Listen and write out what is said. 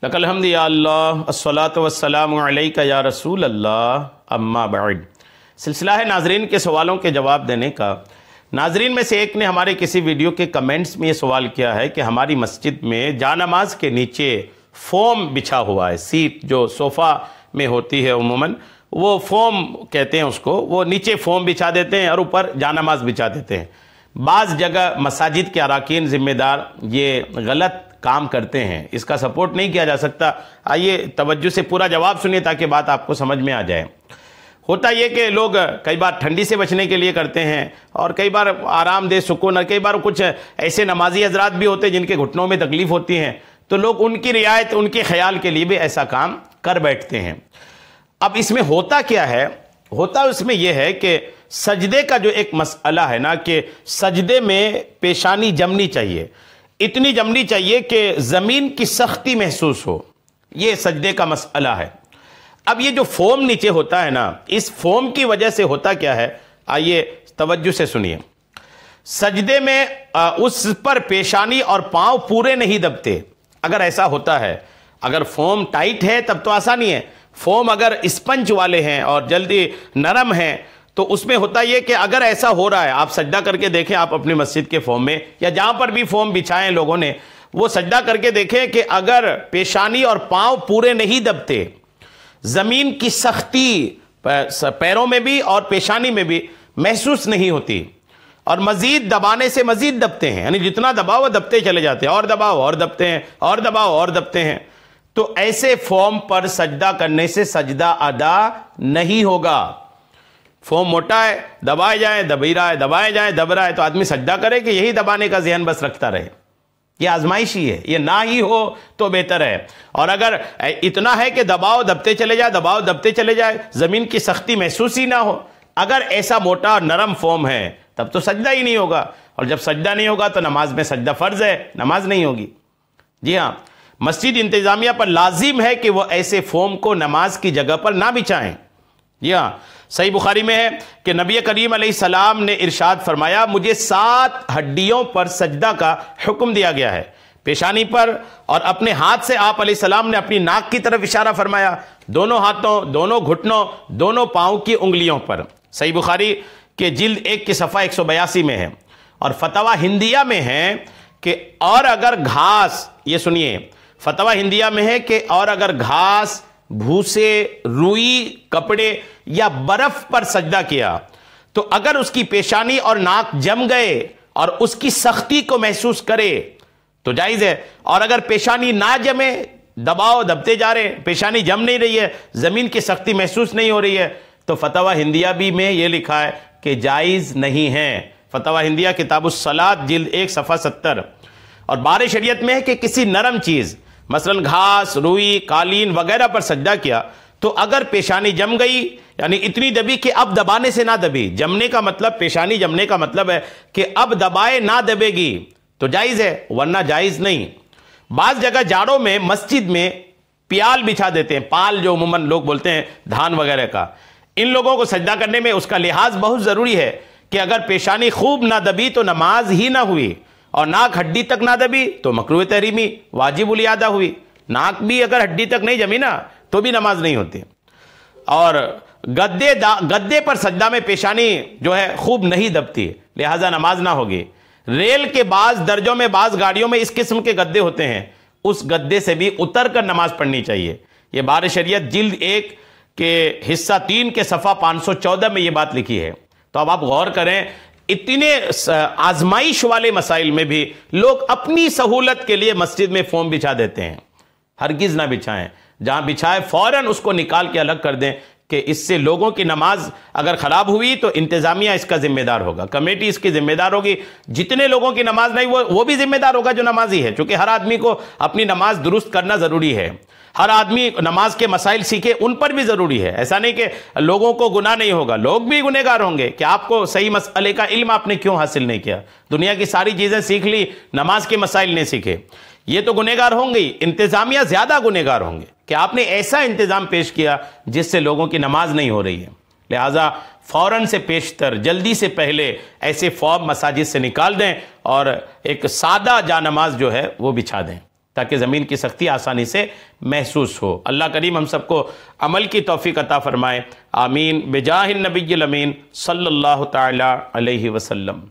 लकल हम्दि या अल्लाह अस्सलातु वस्सलामु अलैका या रसूल अल्लाह अम्मा बअद। सिलसिला है नाजरीन के सवालों के जवाब देने का। नाजरीन में से एक ने हमारे किसी वीडियो के कमेंट्स में ये सवाल किया है कि हमारी मस्जिद में जानमाज के नीचे फोम बिछा हुआ है, सीट जो सोफ़ा में होती है उमूमन वो फोम कहते हैं उसको, वो नीचे फोम बिछा देते हैं और ऊपर जानमाज बिछा देते हैं। बाज़ जगह मसाजिद के अराकीन ज़िम्मेदार ये गलत काम करते हैं, इसका सपोर्ट नहीं किया जा सकता। आइए तवज्जो से पूरा जवाब सुनिए ताकि बात आपको समझ में आ जाए। होता ये कि लोग कई बार ठंडी से बचने के लिए करते हैं और कई बार आरामदेह सुकून, और कई बार कुछ ऐसे नमाजी हजरात भी होते हैं जिनके घुटनों में तकलीफ़ होती हैं, तो लोग उनकी रियायत, उनके ख्याल के लिए भी ऐसा काम कर बैठते हैं। अब इसमें होता क्या है, होता उसमें यह है कि सजदे का जो एक मसला है ना, कि सजदे में पेशानी जमनी चाहिए, इतनी जमनी चाहिए कि ज़मीन की सख्ती महसूस हो, ये सजदे का मसला है। अब ये जो फोम नीचे होता है ना, इस फोम की वजह से होता क्या है, आइए तवज्जो से सुनिए। सजदे में उस पर पेशानी और पांव पूरे नहीं दबते। अगर ऐसा होता है, अगर फोम टाइट है तब तो आसानी है, फोम अगर स्पंज वाले हैं और जल्दी नरम हैं तो उसमें होता यह कि अगर ऐसा हो रहा है, आप सजदा करके देखें, आप अपनी मस्जिद के फोम में या जहां पर भी फोम बिछाएं लोगों ने, वो सजदा करके देखें कि अगर पेशानी और पांव पूरे नहीं दबते, जमीन की सख्ती पैरों में भी और पेशानी में भी महसूस नहीं होती और मजीद दबाने से मजीद दबते हैं, यानी जितना दबाओ वो दबते चले जाते हैं, और दबाओ और दबते हैं, और दबाओ और दबते हैं, तो ऐसे फोम पर सजदा करने से सजदा अदा नहीं होगा। फोम मोटा है, दबाए जाए दब ही रहा है, दबाए जाए दब रहा है, तो आदमी सजदा करे कि यही दबाने का ज़हन बस रखता रहे। ये आजमाइशी है, ये ना ही हो तो बेहतर है। और अगर इतना है कि दबाव दबते चले जाए, दबाव दबते चले जाए, ज़मीन की सख्ती महसूस ही ना हो, अगर ऐसा मोटा नरम फोम है तब तो सजदा ही नहीं होगा, और जब सजदा नहीं होगा तो नमाज में सजदा फ़र्ज है, नमाज नहीं होगी। जी हाँ, मस्जिद इंतज़ामिया पर लाजिम है कि वह ऐसे फोम को नमाज की जगह पर ना बिछाएं। जी हाँ, सही बुखारी में है कि नबी करीम अलैहिस्सलाम ने इरशाद फरमाया, मुझे 7 हड्डियों पर सजदा का हुक्म दिया गया है, पेशानी पर, और अपने हाथ से आप अलैहिस्सलाम ने अपनी नाक की तरफ इशारा फरमाया, दोनों हाथों, दोनों घुटनों, दोनों पाँव की उंगलियों पर। सही बुखारी के जिल्द 1 की सफ़ा 182 में है। और फतवा हिंदिया में है कि और अगर घास, ये सुनिए, फतवा हिंदिया में है कि और अगर घास, भूसे, रुई, कपड़े या बर्फ पर सजदा किया तो अगर उसकी पेशानी और नाक जम गए और उसकी सख्ती को महसूस करे तो जायज़ है, और अगर पेशानी ना जमे, दबाव दबते जा रहे, पेशानी जम नहीं रही है, ज़मीन की सख्ती महसूस नहीं हो रही है, तो फतवा हिंदिया भी में यह लिखा है कि जायज़ नहीं है। फतवा हिंदिया किताबुस सलात जिल्द 1 सफ़ा 70। और बार शरीयत में है कि किसी नरम चीज़ मसलन घास, रुई, कालीन वगैरह पर सजदा किया तो अगर पेशानी जम गई, यानी इतनी दबी कि अब दबाने से ना दबी, जमने का मतलब, पेशानी जमने का मतलब है कि अब दबाए ना दबेगी, तो जायज़ है, वरना जायज़ नहीं। बाज़ जगह जाड़ों में मस्जिद में प्याल बिछा देते हैं, पाल जो उमूमन लोग बोलते हैं धान वगैरह का। इन लोगों को सजदा करने में उसका लिहाज बहुत ज़रूरी है कि अगर पेशानी खूब ना दबी तो नमाज ही ना हुई, और नाक हड्डी तक ना दबी तो मकरूह तहरीमी वाजिबुल इयादा हुई। नाक भी अगर हड्डी तक नहीं जमी ना तो भी नमाज नहीं होती। और गद्दे पर सजदा में पेशानी जो है खूब नहीं दबती, लिहाजा नमाज ना होगी। रेल के बाज़ दर्जों में, बाज़ गाड़ियों में इस किस्म के गद्दे होते हैं, उस गद्दे से भी उतर कर नमाज पढ़नी चाहिए। यह बार शरीयत जिल्द 1 के हिस्सा 3 के सफ़ा 514 में यह बात लिखी है। तो अब आप गौर करें, इतने आजमाइश वाले मसाइल में भी लोग अपनी सहूलत के लिए मस्जिद में फोम बिछा देते हैं। हरगिज़ ना बिछाएं, जहां बिछाए फौरन उसको निकाल के अलग कर दें कि इससे लोगों की नमाज अगर ख़राब हुई तो इंतज़ामिया इसका जिम्मेदार होगा, कमेटी इसकी जिम्मेदार होगी। जितने लोगों की नमाज नहीं वो भी जिम्मेदार होगा जो नमाजी है, क्योंकि हर आदमी को अपनी नमाज दुरुस्त करना ज़रूरी है। हर आदमी नमाज के मसाइल सीखे, उन पर भी ज़रूरी है। ऐसा नहीं कि लोगों को गुनाह नहीं होगा, लोग भी गुनहगार होंगे कि आपको सही मसले का इल्म आपने क्यों हासिल नहीं किया, दुनिया की सारी चीज़ें सीख ली, नमाज के मसाइल नहीं सीखे, ये तो गुनहगार होंगे। इंतज़ामिया ज़्यादा गुनहगार होंगे कि आपने ऐसा इंतज़ाम पेश किया जिससे लोगों की नमाज नहीं हो रही है। लिहाजा फ़ौरन से पेशतर, जल्दी से पहले ऐसे फॉर्म मसाजिद से निकाल दें और एक सादा जा नमाज जो है वो बिछा दें ताकि ज़मीन की सख्ती आसानी से महसूस हो। अल्लाह करीम हम सबको अमल की तौफीक अता फ़रमाए। आमीन। बिजाहिन नबिय्यिल अमीन सल्लल्लाहु तआला अलैहि वसल्लम।